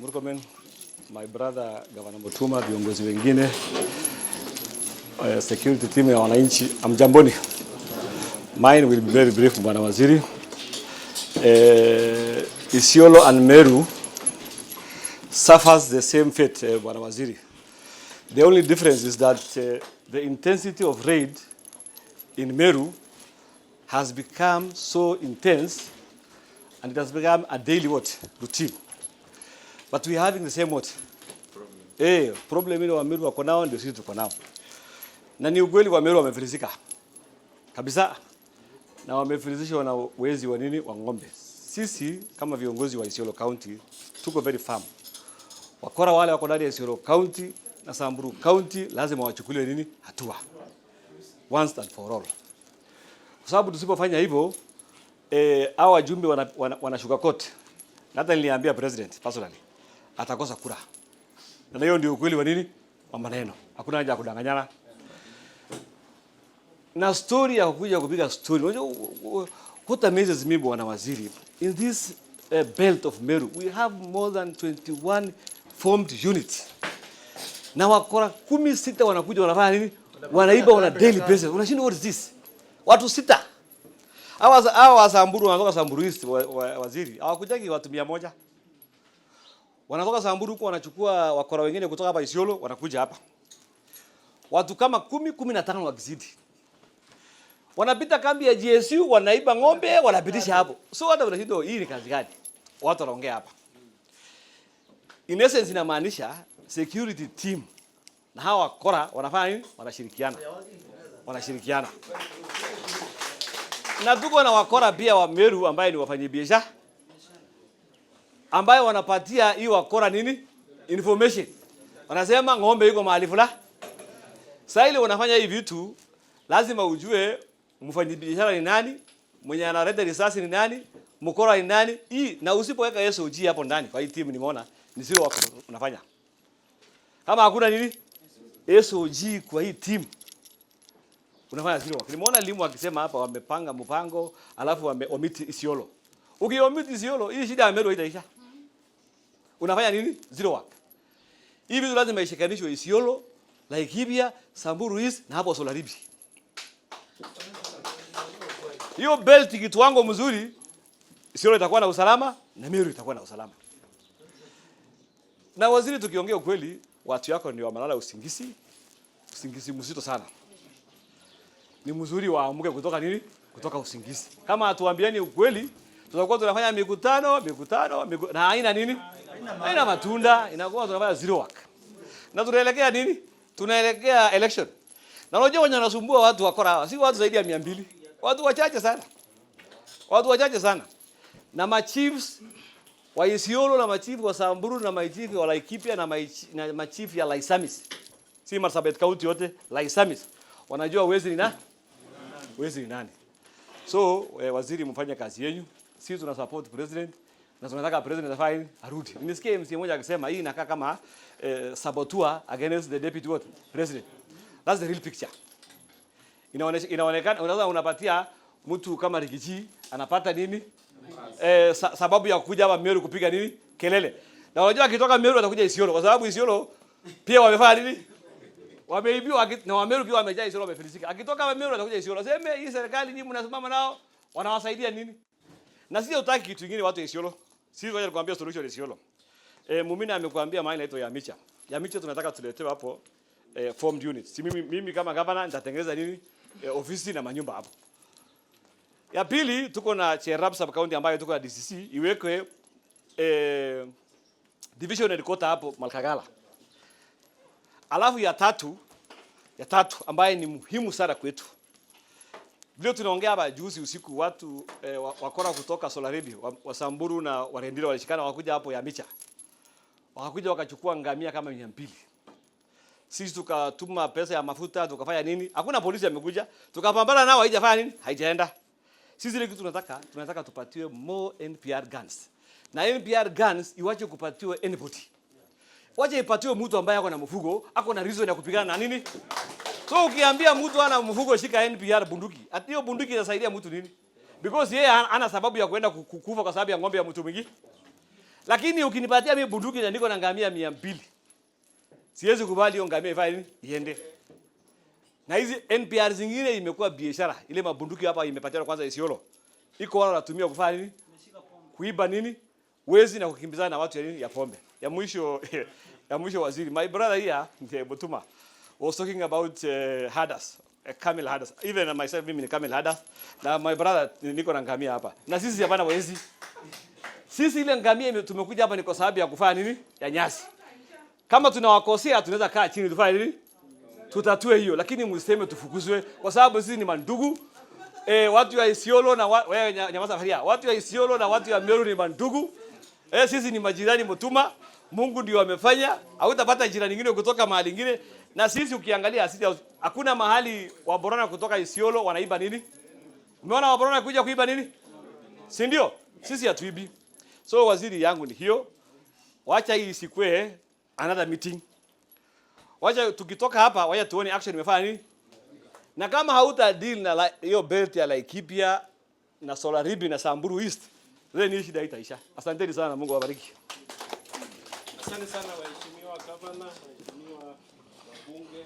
Murkomen, my brother Governor Mutuma, viongozi wengine, security team ya wananchi, amjamboni. Mine will be very brief, Bwana Waziri. Isiolo and Meru suffers the same fate, Bwana Waziri. The only difference is that the intensity of raid in Meru has become so intense and it has become a daily routine. But we are having the same problem ile wa Meru wako nao ndio sisi tuko nao. Na ni ukweli wa Meru wamefilisika kabisa. Na wamefilisishwa na wezi wa nini wa ng'ombe. Sisi kama viongozi wa Isiolo County tuko very firm. Wakora wale wako ndani ya Isiolo County na Samburu County lazima wachukuliwe nini hatua. Once and for all. Kwa sababu tusipofanya hivyo hao wajumbe wanashuka court. Hata niliambia president personally atakosa kura. Na hiyo ndio ukweli wa nini? Wa maneno. Hakuna haja ya kudanganyana. Na story ya kuja kupiga story. What amazes me, Bwana Waziri, in this belt of Meru, we have more than 21 formed units. Na wakora 16 wanakuja wanafanya nini? Wanaiba on a daily basis. Unashindwa what is this? Watu 6. Hawa Samburu wanatoka Samburu East, Waziri. Hawakujagi watu 100. Wanatoka Samburu huko wanachukua wakora wengine kutoka hapa Isiolo wanakuja hapa. Watu kama 10-15 wakizidi. Wanapita kambi ya GSU wanaiba ng'ombe wanapitisha hapo. So hata unashindwa hii ni kazi gani? Watu wanaongea hapa. In essence inamaanisha security team na hawa wakora wanafanya nini? Wanashirikiana. Na tuko na wakora pia wa Meru ambaye ni wafanyabiashara ambaye wanapatia hii wakora nini? Information. Wanasema ng'ombe yuko mahali fulani. Sasa ile wanafanya hivi vitu lazima ujue mfanyabiashara ni nani, mwenye analeta risasi ni nani, mkora ni nani. Hii na usipoweka SOG hapo ndani kwa hii team nimeona ni zero wako unafanya. Kama hakuna nini? SOG kwa hii team unafanya zero wako. Nimeona Limu akisema hapa wamepanga mpango alafu wameomit Isiolo. Ukiomit Isiolo hii shida ya Meru itaisha. Unafanya nini? Zero wako. Hivi lazima ishikanishwe Isiolo, Laikipia, Samburu East na hapo Solaribi. Hiyo belt kitu mzuri, Isiolo itakuwa na usalama na Meru itakuwa na usalama. Na Waziri, tukiongea ukweli, watu yako ndio wamelala usingizi mzito sana. Ni mzuri waamke kutoka nini? Kutoka usingizi. Kama hatuambiani ukweli, tutakuwa tunafanya mikutano na haina nini? Haina matunda, inakuwa tunafanya zero work. Na tunaelekea nini? Tunaelekea election. Na unajua wenye wanasumbua watu wakora hawa, si watu zaidi ya 200. Watu wachache sana. Na machiefs wa Isiolo na machiefs wa Samburu na machiefs wa Laikipia na machiefs ya Laisamis. Si Marsabit County yote, Laisamis. Wanajua wezi ni nani. So, Waziri mfanye kazi yenu. Sisi tuna support president na tunataka president afanye arudi. Nimesikia MC mmoja akisema hii inakaa kama saboteur against the deputy president. That's the real picture. Inaonekana unaweza unapatia mtu kama Rigiji anapata nini? Sababu ya kuja hapa Meru kupiga nini? Kelele. Na unajua akitoka Meru atakuja Isiolo kwa sababu Isiolo pia wamefanya nini? Wameibiwa na wa Meru pia wamejaa Isiolo wamefilisika. Akitoka Meru atakuja Isiolo. Sema hii serikali nyinyi mnasimama nao wanawasaidia nini? Na sisi hutaki kitu kingine watu wa Isiolo. Sisi waje kuambia solution Isiolo. Mumina amekuambia maana inaitwa ya Micha. Ya Micha tunataka tuletewe hapo formed units. Si mimi kama governor nitatengeneza nini? Ofisi na manyumba hapo. Ya pili tuko na Cherab sub county ambayo tuko na DCC iwekwe division headquarter hapo Malkagala. Alafu ya tatu ambayo ni muhimu sana kwetu. Leo tunaongea hapa juzi usiku watu wakora kutoka Solaribi wa Samburu na Warendile walishikana wakuja hapo ya Micha. Wakakuja wakachukua ngamia kama 200. Sisi tukatuma pesa ya mafuta tukafanya nini? Hakuna polisi amekuja. Tukapambana nao haijafanya nini? Haijaenda. Sisi ile kitu tunataka tupatiwe more NPR guns. Na NPR guns iwache kupatiwe anybody. Wache ipatiwe mtu ambaye ako na mfugo, ako na reason ya kupigana na nini? So ukiambia mtu ana mfugo shika NPR bunduki. Ati hiyo bunduki inasaidia mtu nini? Because yeye ana sababu ya kwenda kukufa kwa sababu ya ng'ombe ya mtu mwingine. Lakini ukinipatia mimi bunduki na niko na ngamia 200. Siwezi kubali hiyo ngamia ifanye nini? Iende. Na hizi NPR zingine imekuwa biashara. Ile mabunduki hapa imepatiwa kwanza Isiolo. Iko wale wanatumia kufanya nini? Kuiba nini? Wezi na kukimbizana na watu ya nini? Ya pombe. Ya mwisho waziri. My brother here, Butuma, was talking about herders, camel herders. Even myself, mimi ni camel herders. Na my brother niko na ngamia hapa. Na sisi hapana wezi. Sisi ile ngamia tumekuja hapa ni kwa sababu ya kufanya nini? Ya nyasi. Kama tunawakosea tunaweza kaa chini tufanye nini? Tutatue hiyo, lakini msiseme tufukuzwe kwa sababu sisi ni mandugu. Watu wa Isiolo na wewe nyamaza faria. Watu wa Isiolo na watu wa Meru ni mandugu. Sisi ni majirani Mutuma. Mungu ndio amefanya. Hautapata jirani nyingine kutoka mahali nyingine. Na sisi ukiangalia asili hakuna mahali Waborana kutoka Isiolo wanaiba nini? Umeona Waborana kuja kuiba nini? Si ndio? Sisi hatuibi. So waziri yangu ni hiyo. Wacha hii isikwe another meeting. Wacha tukitoka hapa wacha tuone action imefanya nini? Na kama hauta deal na hiyo belt ya Laikipia na Solaribi na Samburu East, then hii shida itaisha. Asanteni sana, Mungu awabariki. Asante sana waheshimiwa gavana, waheshimiwa wabunge.